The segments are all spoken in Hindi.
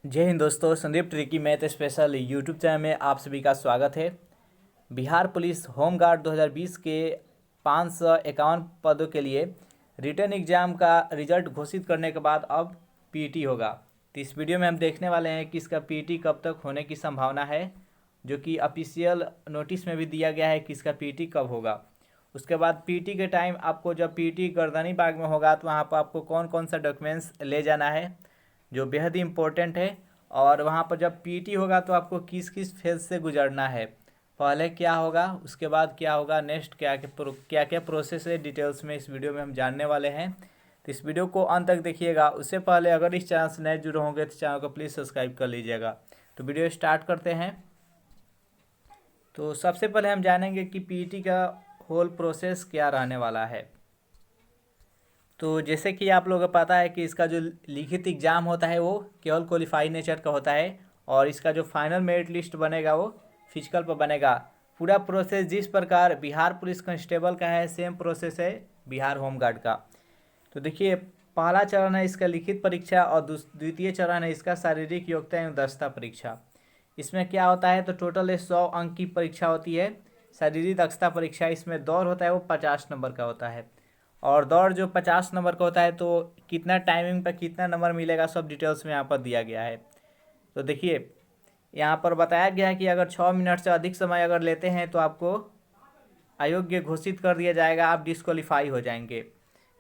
जय हिंद दोस्तों, Sandeep tricky math special YouTube channel में आप सभी का स्वागत है। बिहार पुलिस होमगार्ड 2020 के 551 पदों के लिए रिटर्न एग्जाम का रिजल्ट घोषित करने के बाद अब पीटी होगा। तो इस वीडियो में हम देखने वाले हैं कि इसका पीटी कब तक होने की संभावना है, जो कि ऑफिशियल नोटिस में भी दिया गया है कि इसका पीटी कब होगा। उसके बाद पीटी के टाइम आपको जब पीटी गर्दनी बाग में होगा तो वहाँ पर आपको कौन कौन सा डॉक्यूमेंट्स ले जाना है, जो बेहद ही इम्पोर्टेंट है। और वहाँ पर जब पीटी होगा तो आपको किस किस फेज से गुजरना है, पहले क्या होगा, उसके बाद क्या होगा, नेक्स्ट क्या क्या प्रोसेस है, डिटेल्स में इस वीडियो में हम जानने वाले हैं। तो इस वीडियो को अंत तक देखिएगा। उससे पहले अगर इस चैनल से नए जुड़े होंगे तो चैनल को प्लीज़ सब्सक्राइब कर लीजिएगा। तो वीडियो स्टार्ट करते हैं। तो सबसे पहले हम जानेंगे कि पीटी का होल प्रोसेस क्या रहने वाला है। तो जैसे कि आप लोगों को पता है कि इसका जो लिखित एग्ज़ाम होता है वो केवल क्वालिफाई नेचर का होता है, और इसका जो फाइनल मेरिट लिस्ट बनेगा वो फिजिकल पर बनेगा। पूरा प्रोसेस जिस प्रकार बिहार पुलिस कांस्टेबल का है, सेम प्रोसेस है बिहार होमगार्ड का। तो देखिए, पहला चरण है इसका लिखित परीक्षा, और द्वितीय चरण है इसका शारीरिक योग्यता एवं दक्षता परीक्षा। इसमें क्या होता है, तो टोटल 100 अंक की परीक्षा होती है। शारीरिक दक्षता परीक्षा, इसमें दौड़ होता है वो 50 नंबर का होता है। और दौड़ जो 50 नंबर का होता है, तो कितना टाइमिंग पर कितना नंबर मिलेगा सब डिटेल्स में यहाँ पर दिया गया है। तो देखिए, यहाँ पर बताया गया है कि अगर 6 मिनट से अधिक समय अगर लेते हैं तो आपको अयोग्य घोषित कर दिया जाएगा, आप डिस्क्वालीफाई हो जाएंगे।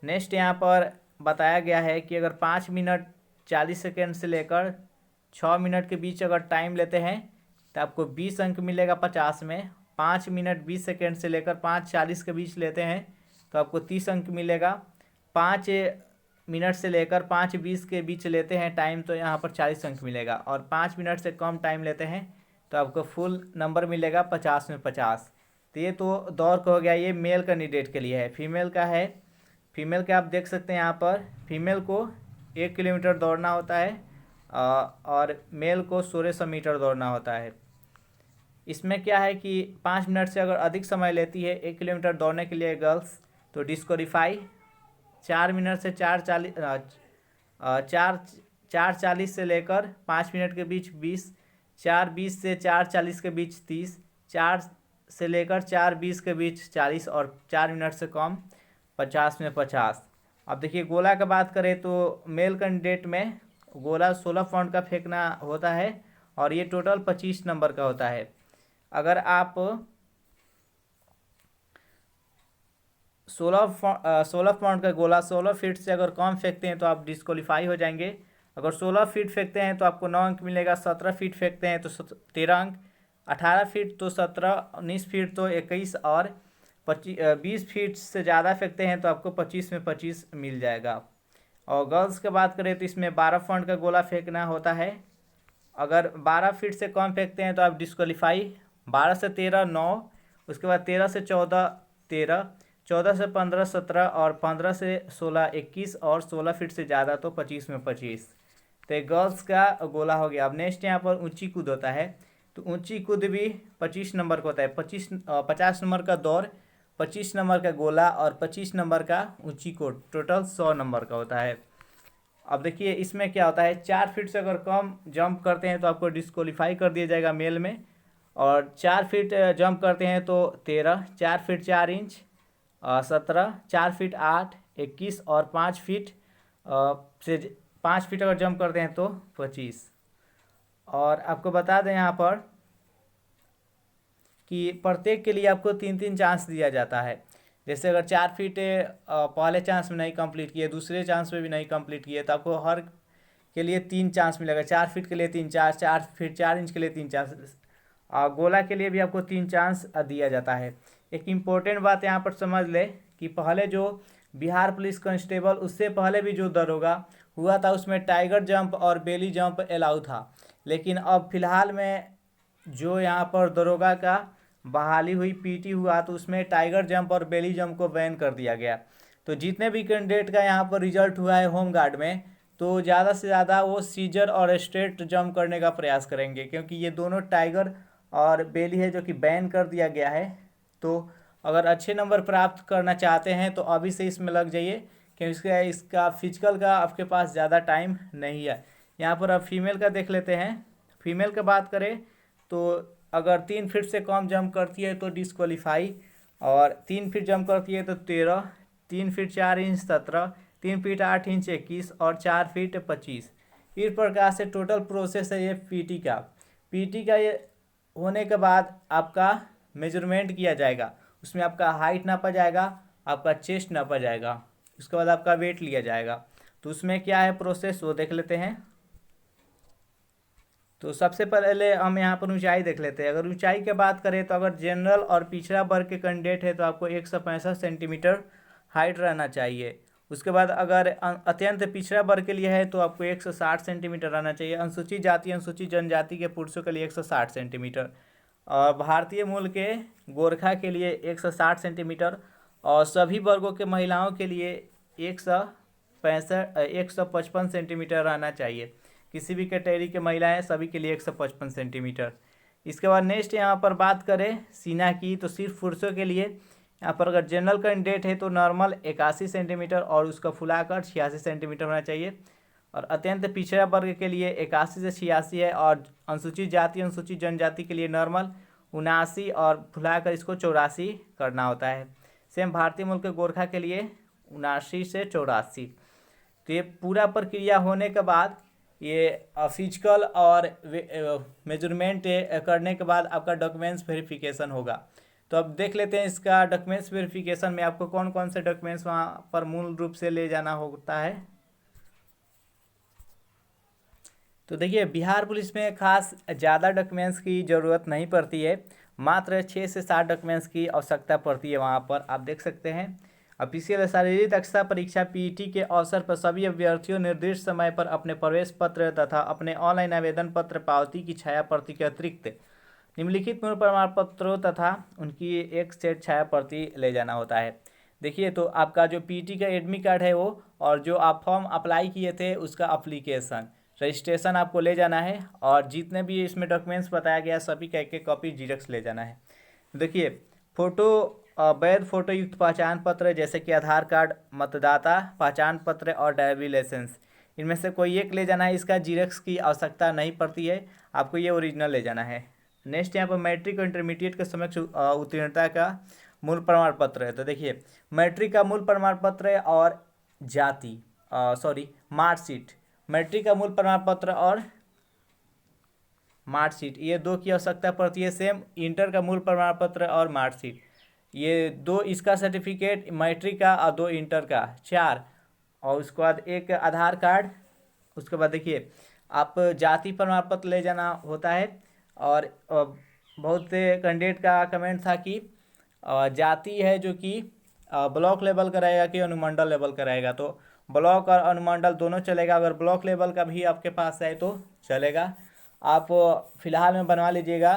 नेक्स्ट यहाँ पर बताया गया है कि अगर 5 मिनट 40 सेकेंड से लेकर 6 मिनट के बीच अगर टाइम लेते हैं तो आपको 20 अंक मिलेगा 50 में। 5 मिनट 20 सेकेंड से लेकर 5:40 के बीच लेते हैं तो आपको 30 अंक मिलेगा। 5 मिनट से लेकर 5:20 के बीच लेते हैं टाइम तो यहाँ पर 40 अंक मिलेगा। और 5 मिनट से कम टाइम लेते हैं तो आपको फुल नंबर मिलेगा 50 में 50। तो ये तो दौड़ का हो गया, ये मेल कैंडिडेट के लिए है। फीमेल का है, फीमेल का आप देख सकते हैं यहाँ पर, फीमेल को 1 किलोमीटर दौड़ना होता है और मेल को 1600 मीटर दौड़ना होता है। इसमें क्या है कि 5 मिनट से अगर अधिक समय लेती है 1 किलोमीटर दौड़ने के लिए गर्ल्स तो डिस्क्वालीफाई। 4 मिनट से 4:40 से लेकर 5 मिनट के बीच 20, 4:20 से 4:40 के बीच 30, 4 से लेकर 4:20 के बीच 40, और 4 मिनट से कम 50 में 50। अब देखिए, गोला का बात करें तो मेल कैंडिडेट में गोला 16 पॉइंट का फेंकना होता है, और ये टोटल 25 नंबर का होता है। अगर आप 16 पॉइंट का गोला 16 फीट से अगर कम फेंकते हैं तो आप डिस्क्वालीफाई हो जाएंगे। अगर 16 फीट फेंकते हैं तो आपको 9 अंक मिलेगा। 17 फीट फेंकते हैं तो 13 अंक। 18 फीट तो 17, 19 फीट तो 21, और 20 फीट से ज़्यादा फेंकते हैं तो आपको 25 में 25 मिल जाएगा। और गर्ल्स की बात करें तो इसमें 12 पॉइंट का गोला फेंकना होता है। अगर 12 फीट से कम फेंकते हैं तो आप डिस्क्वालीफाई। 12 से 13 9, उसके बाद 13 से 14 13, 14 से 15 17, और 15 से 16 21, और 16 फीट से ज़्यादा तो 25 में 25। तो ये गर्ल्स का गोला हो गया। अब नेक्स्ट यहाँ पर ऊंची कूद होता है। तो ऊंची कूद भी 25 नंबर का होता है। 50 नंबर का दौड़, 25 नंबर का गोला, और 25 नंबर का ऊंची कूद, टोटल 100 नंबर का होता है। अब देखिए, इसमें क्या होता है, 4 फीट से अगर कम जंप करते हैं तो आपको डिस्क्वालीफाई कर दिया जाएगा मेल में। और 4 फीट जंप करते हैं तो 13, 4 फीट 4 इंच 17, 4 फीट 8 21, और 5 फीट से 5 फीट अगर जंप करते हैं तो 25। और आपको बता दें यहाँ पर कि प्रत्येक के लिए आपको 3 3 चांस दिया जाता है। जैसे अगर 4 फीट पहले चांस में नहीं कंप्लीट किए, दूसरे चांस में भी नहीं कंप्लीट किए, तो आपको हर के लिए 3 चांस मिलेगा। 4 फीट के लिए 3 चांस, 4 फीट 4 इंच के लिए 3 चांस, गोला के लिए भी आपको 3 चांस दिया जाता है। एक इम्पोर्टेंट बात यहाँ पर समझ ले कि पहले जो बिहार पुलिस कांस्टेबल, उससे पहले भी जो दरोगा हुआ था उसमें टाइगर जंप और बेली जंप अलाउ था। लेकिन अब फिलहाल में जो यहाँ पर दरोगा का बहाली हुई, पीटी हुआ, तो उसमें टाइगर जंप और बेली जंप को बैन कर दिया गया। तो जितने भी कैंडिडेट का यहाँ पर रिजल्ट हुआ है होमगार्ड में, तो ज़्यादा से ज़्यादा वो सीजर और स्ट्रेट जंप करने का प्रयास करेंगे, क्योंकि ये दोनों टाइगर और बेली है जो कि बैन कर दिया गया है। तो अगर अच्छे नंबर प्राप्त करना चाहते हैं तो अभी से इसमें लग जाइए, क्योंकि इसका फिजिकल का आपके पास ज़्यादा टाइम नहीं है। यहाँ पर अब फीमेल का देख लेते हैं। फीमेल का बात करें तो अगर 3 फीट से कम जंप करती है तो डिस्क्वालीफाई, और 3 फीट जंप करती है तो 13, 3 फीट 4 इंच 17, 3 फीट 8 इंच 21 और 4 फीट 25। इस प्रकार से टोटल प्रोसेस है ये पीटी का। पीटी का ये होने के बाद आपका मेजरमेंट किया जाएगा, उसमें आपका हाइट नापा जाएगा, आपका चेस्ट नापा जाएगा, उसके बाद आपका वेट लिया जाएगा। तो उसमें क्या है प्रोसेस वो देख लेते हैं। तो सबसे पहले हम यहाँ पर ऊंचाई देख लेते हैं। अगर ऊंचाई की बात करें तो अगर जनरल और पिछड़ा वर्ग के कैंडिडेट है तो आपको 165 सेंटीमीटर हाइट रहना चाहिए। उसके बाद अगर अत्यंत पिछड़ा वर्ग के लिए है तो आपको 160 सेंटीमीटर रहना चाहिए। अनुसूचित जाति अनुसूचित जनजाति के पुरुषों के लिए 160 सेंटीमीटर, और भारतीय मूल के गोरखा के लिए 160 सेंटीमीटर, और सभी वर्गों के महिलाओं के लिए 155 सेंटीमीटर रहना चाहिए। किसी भी कैटेगरी के महिलाएं सभी के लिए 155 सेंटीमीटर। इसके बाद नेक्स्ट यहाँ पर बात करें सीना की, तो सिर्फ पुरुषों के लिए यहाँ पर अगर जनरल कैंडिडेट है तो नॉर्मल 81 सेंटीमीटर और उसका फुलाकर 86 सेंटीमीटर होना चाहिए, और अत्यंत पिछड़ा वर्ग के लिए 81 से 86 है, और अनुसूचित जाति अनुसूचित जनजाति के लिए नॉर्मल 79 और फुलाकर इसको 84 करना होता है। सेम भारतीय मूल के गोरखा के लिए 79 से 84। तो ये पूरा प्रक्रिया होने के बाद ये फिजिकल और मेजरमेंट करने के बाद आपका डॉक्यूमेंट्स वेरिफिकेशन होगा। तो अब देख लेते हैं इसका डॉक्यूमेंट्स वेरिफिकेशन में आपको कौन कौन से डॉक्यूमेंट्स वहाँ पर मूल रूप से ले जाना होता है। तो देखिए बिहार पुलिस में खास ज़्यादा डॉक्यूमेंट्स की ज़रूरत नहीं पड़ती है, मात्र 6 से 7 डॉक्यूमेंट्स की आवश्यकता पड़ती है। वहाँ पर आप देख सकते हैं ऑफिशियल शारीरिक दक्षता परीक्षा पीईटी के अवसर पर सभी अभ्यर्थियों निर्दिष्ट समय पर अपने प्रवेश पत्र तथा अपने ऑनलाइन आवेदन पत्र पावती की छाया प्रति के अतिरिक्त निम्नलिखित मूल प्रमाण पत्रों तथा उनकी एक सेट छाया प्रति ले जाना होता है। देखिए तो आपका जो पीईटी का एडमिट कार्ड है वो, और जो आप फॉर्म अप्लाई किए थे उसका अप्लीकेशन रजिस्ट्रेशन आपको ले जाना है, और जितने भी इसमें डॉक्यूमेंट्स बताया गया सभी का एक कॉपी जीरोक्स ले जाना है। देखिए फोटो वैध फोटो युक्त पहचान पत्र जैसे कि आधार कार्ड, मतदाता पहचान पत्र और ड्राइविंग लाइसेंस, इनमें से कोई एक ले जाना है। इसका जीरोक्स की आवश्यकता नहीं पड़ती है, आपको ये ओरिजिनल ले जाना है। नेक्स्ट यहाँ पर मैट्रिक और इंटरमीडिएट के समक्ष उत्तीर्णता का मूल प्रमाण पत्र है। तो देखिए मैट्रिक का मूल प्रमाण पत्र और मार्कशीट, मैट्रिक का मूल प्रमाण पत्र और मार्कशीट ये दो की आवश्यकता पड़ती है। सेम इंटर का मूल प्रमाण पत्र और मार्कशीट, ये दो इसका सर्टिफिकेट मैट्रिक का और 2 इंटर का 4, और उसके बाद एक आधार कार्ड। उसके बाद देखिए आप जाति प्रमाण पत्र ले जाना होता है, और बहुत से कैंडिडेट का कमेंट था कि जाति है जो कि ब्लॉक लेवल का रहेगा कि अनुमंडल लेवल का रहेगा। तो ब्लॉक और अनुमंडल दोनों चलेगा, अगर ब्लॉक लेवल का भी आपके पास है तो चलेगा। आप फिलहाल में बनवा लीजिएगा,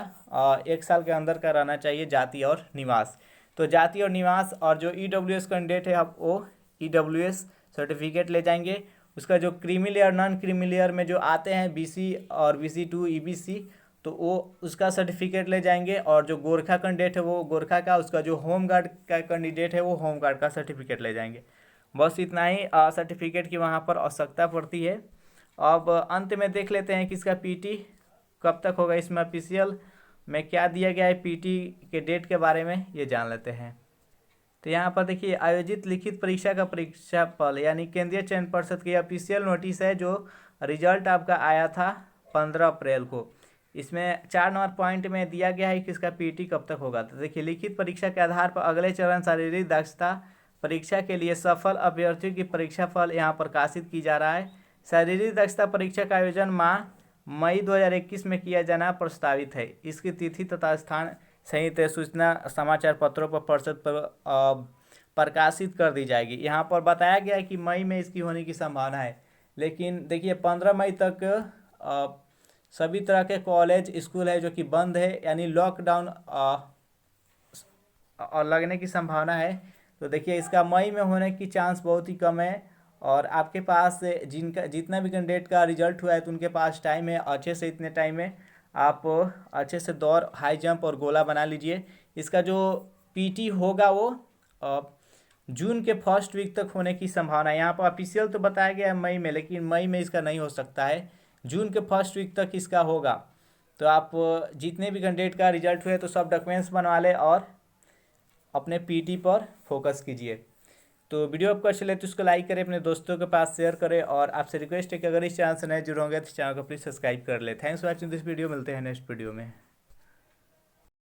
1 साल के अंदर का रहना चाहिए जाति और निवास। तो जाति और निवास, और जो ईडब्ल्यूएस कैंडिडेट है आप वो ईडब्ल्यूएस सर्टिफिकेट ले जाएंगे। उसका जो creamy layer non creamy layer में जो आते हैं बीसी और BC2 EBC, तो वो उसका सर्टिफिकेट ले जाएंगे। और जो गोरखा कैंडिडेट है वो गोरखा का, उसका जो होमगार्ड का कैंडिडेट है वो होमगार्ड का सर्टिफिकेट ले जाएंगे। बस इतना ही सर्टिफिकेट की वहाँ पर आवश्यकता पड़ती है। अब अंत में देख लेते हैं कि इसका पीटी कब तक होगा, इसमें ऑफिशियल में क्या दिया गया है पीटी के डेट के बारे में ये जान लेते हैं। तो यहाँ पर देखिए आयोजित लिखित परीक्षा का परीक्षा फल यानी केंद्रीय चयन पर्षद की ऑफिशियल नोटिस है, जो रिजल्ट आपका आया था 15 अप्रैल को। इसमें 4 नंबर पॉइंट में दिया गया है कि इसका पीटी कब तक होगा। तो देखिए लिखित परीक्षा के आधार पर अगले चरण शारीरिक दक्षता परीक्षा के लिए सफल अभ्यर्थियों की परीक्षा फल यहाँ प्रकाशित की जा रहा है। शारीरिक दक्षता परीक्षा का आयोजन मई 2021 में किया जाना प्रस्तावित है। इसकी तिथि तथा स्थान सहित सूचना समाचार पत्रों पर पर्षद पर प्रकाशित कर दी जाएगी। यहाँ पर बताया गया है कि मई में इसकी होने की संभावना है, लेकिन देखिए 15 मई तक सभी तरह के कॉलेज स्कूल है जो कि बंद है, यानी लॉकडाउन और लगने की संभावना है। तो देखिए इसका मई में होने की चांस बहुत ही कम है, और आपके पास जिनका जितना भी कैंडिडेट का रिजल्ट हुआ है तो उनके पास टाइम है, अच्छे से इतने टाइम में आप अच्छे से दौड़, हाई जंप और गोला बना लीजिए। इसका जो पीटी होगा वो जून के फर्स्ट वीक तक होने की संभावना है। यहाँ पर ऑफिशियल तो बताया गया है मई में, लेकिन मई में इसका नहीं हो सकता है, जून के फर्स्ट वीक तक इसका होगा। तो आप जितने भी कैंडिडेट का रिजल्ट हुए तो सब डॉक्यूमेंट्स बनवा लें और अपने पीटी पर फोकस कीजिए। तो वीडियो आपको अच्छी लगे तो उसको लाइक करें, अपने दोस्तों के पास शेयर करें, और आपसे रिक्वेस्ट है कि अगर इस चैनल से नए जुड़े होंगे तो चैनल को प्लीज़ सब्सक्राइब कर ले। Thanks for watching this video, मिलते हैं नेक्स्ट वीडियो में।